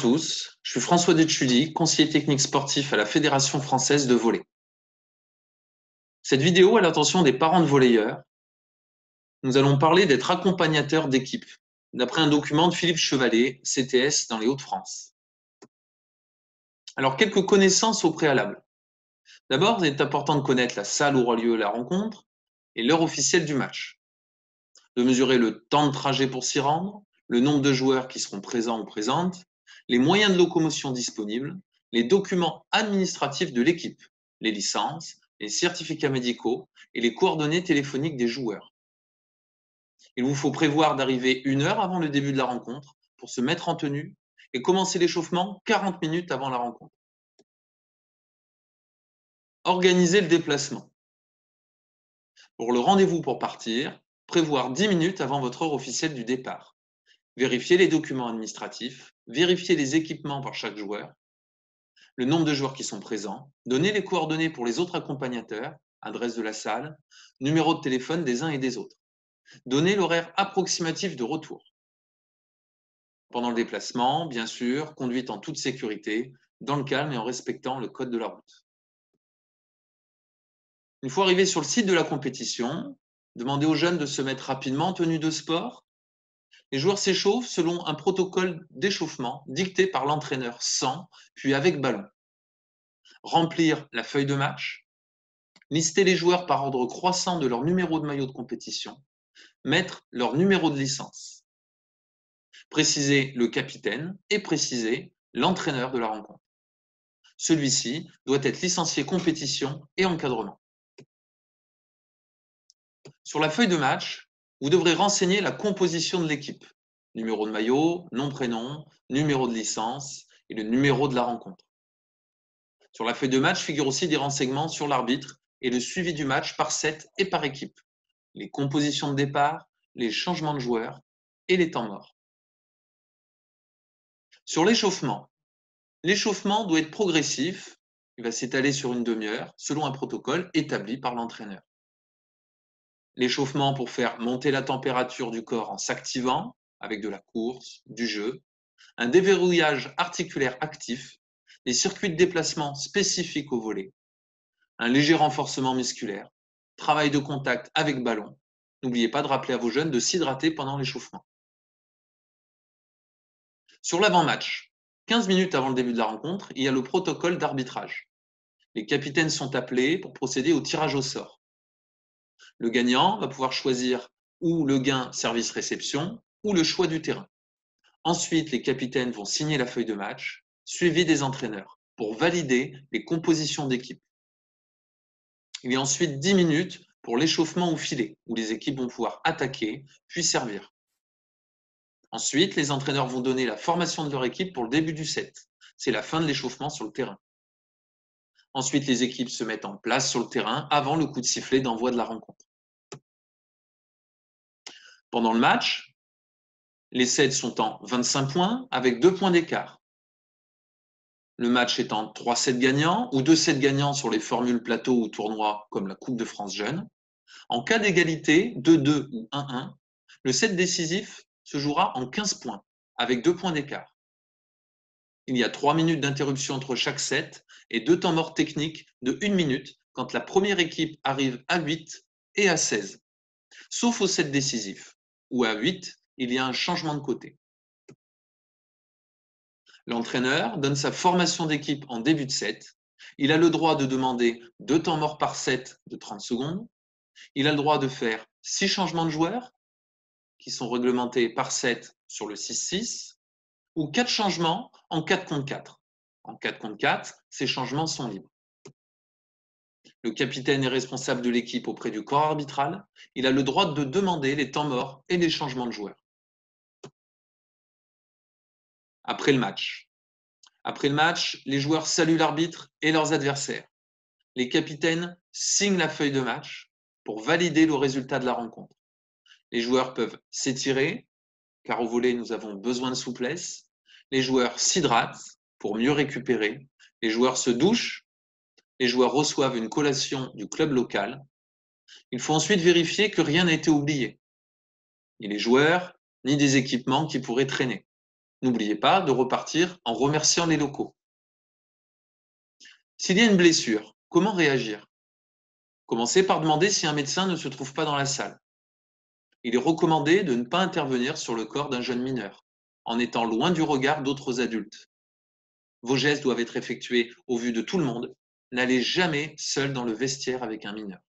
tous, je suis François Detudy, conseiller technique sportif à la Fédération française de volley. Cette vidéo à l'attention des parents de volleyeurs, nous allons parler d'être accompagnateur d'équipe, d'après un document de Philippe Chevalet, CTS dans les Hauts-de-France. Alors, quelques connaissances au préalable. D'abord, il est important de connaître la salle où aura lieu la rencontre et l'heure officielle du match. De mesurer le temps de trajet pour s'y rendre, le nombre de joueurs qui seront présents ou présentes, les moyens de locomotion disponibles, les documents administratifs de l'équipe, les licences, les certificats médicaux et les coordonnées téléphoniques des joueurs. Il vous faut prévoir d'arriver 1 heure avant le début de la rencontre pour se mettre en tenue et commencer l'échauffement 40 minutes avant la rencontre. Organiser le déplacement. Pour le rendez-vous pour partir, prévoir 10 minutes avant votre heure officielle du départ. Vérifier les documents administratifs, vérifier les équipements par chaque joueur, le nombre de joueurs qui sont présents, donner les coordonnées pour les autres accompagnateurs, adresse de la salle, numéro de téléphone des uns et des autres. Donner l'horaire approximatif de retour. Pendant le déplacement, bien sûr, conduite en toute sécurité, dans le calme et en respectant le code de la route. Une fois arrivé sur le site de la compétition, demandez aux jeunes de se mettre rapidement en tenue de sport. Les joueurs s'échauffent selon un protocole d'échauffement dicté par l'entraîneur sans, puis avec ballon. Remplir la feuille de match, lister les joueurs par ordre croissant de leur numéro de maillot de compétition, mettre leur numéro de licence, préciser le capitaine et préciser l'entraîneur de la rencontre. Celui-ci doit être licencié compétition et encadrement. Sur la feuille de match, vous devrez renseigner la composition de l'équipe, numéro de maillot, nom, prénom, numéro de licence et le numéro de la rencontre. Sur la feuille de match figurent aussi des renseignements sur l'arbitre et le suivi du match par set et par équipe, les compositions de départ, les changements de joueurs et les temps morts. Sur l'échauffement, l'échauffement doit être progressif, il va s'étaler sur une demi-heure selon un protocole établi par l'entraîneur. L'échauffement pour faire monter la température du corps en s'activant avec de la course, du jeu, un déverrouillage articulaire actif, des circuits de déplacement spécifiques au volley, un léger renforcement musculaire, travail de contact avec ballon. N'oubliez pas de rappeler à vos jeunes de s'hydrater pendant l'échauffement. Sur l'avant-match, 15 minutes avant le début de la rencontre, il y a le protocole d'arbitrage. Les capitaines sont appelés pour procéder au tirage au sort. Le gagnant va pouvoir choisir ou le gain service-réception ou le choix du terrain. Ensuite, les capitaines vont signer la feuille de match, suivie des entraîneurs, pour valider les compositions d'équipe. Il y a ensuite 10 minutes pour l'échauffement au filet, où les équipes vont pouvoir attaquer, puis servir. Ensuite, les entraîneurs vont donner la formation de leur équipe pour le début du set. C'est la fin de l'échauffement sur le terrain. Ensuite, les équipes se mettent en place sur le terrain avant le coup de sifflet d'envoi de la rencontre. Pendant le match, les sets sont en 25 points avec 2 points d'écart. Le match est en 3 sets gagnants ou 2 sets gagnants sur les formules plateau ou tournois comme la Coupe de France Jeune. En cas d'égalité, 2-2 ou 1-1, le set décisif se jouera en 15 points avec 2 points d'écart. Il y a 3 minutes d'interruption entre chaque set et 2 temps morts techniques de 1 minute quand la première équipe arrive à 8 et à 16. Sauf au set décisif, où à 8, il y a un changement de côté. L'entraîneur donne sa formation d'équipe en début de set. Il a le droit de demander 2 temps morts par set de 30 secondes. Il a le droit de faire 6 changements de joueurs qui sont réglementés par set sur le 6-6 ou 4 changements en 4 contre 4. En 4 contre 4, ces changements sont libres. Le capitaine est responsable de l'équipe auprès du corps arbitral. Il a le droit de demander les temps morts et les changements de joueurs. Après le match. Après le match, les joueurs saluent l'arbitre et leurs adversaires. Les capitaines signent la feuille de match pour valider le résultat de la rencontre. Les joueurs peuvent s'étirer, car au volley, nous avons besoin de souplesse. Les joueurs s'hydratent pour mieux récupérer. Les joueurs se douchent. Les joueurs reçoivent une collation du club local. Il faut ensuite vérifier que rien n'a été oublié, ni les joueurs, ni des équipements qui pourraient traîner. N'oubliez pas de repartir en remerciant les locaux. S'il y a une blessure, comment réagir? Commencez par demander si un médecin ne se trouve pas dans la salle. Il est recommandé de ne pas intervenir sur le corps d'un jeune mineur, en étant loin du regard d'autres adultes. Vos gestes doivent être effectués au vu de tout le monde. N'allez jamais seul dans le vestiaire avec un mineur.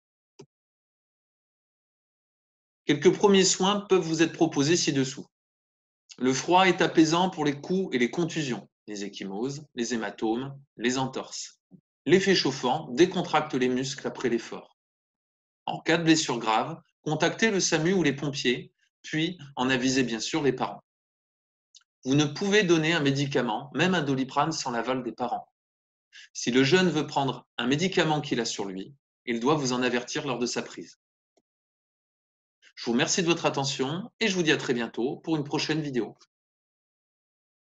Quelques premiers soins peuvent vous être proposés ci-dessous. Le froid est apaisant pour les coups et les contusions, les ecchymoses, les hématomes, les entorses. L'effet chauffant décontracte les muscles après l'effort. En cas de blessure grave, contactez le SAMU ou les pompiers, puis en avisez bien sûr les parents. Vous ne pouvez donner un médicament, même un Doliprane, sans l'aval des parents. Si le jeune veut prendre un médicament qu'il a sur lui, il doit vous en avertir lors de sa prise. Je vous remercie de votre attention et je vous dis à très bientôt pour une prochaine vidéo.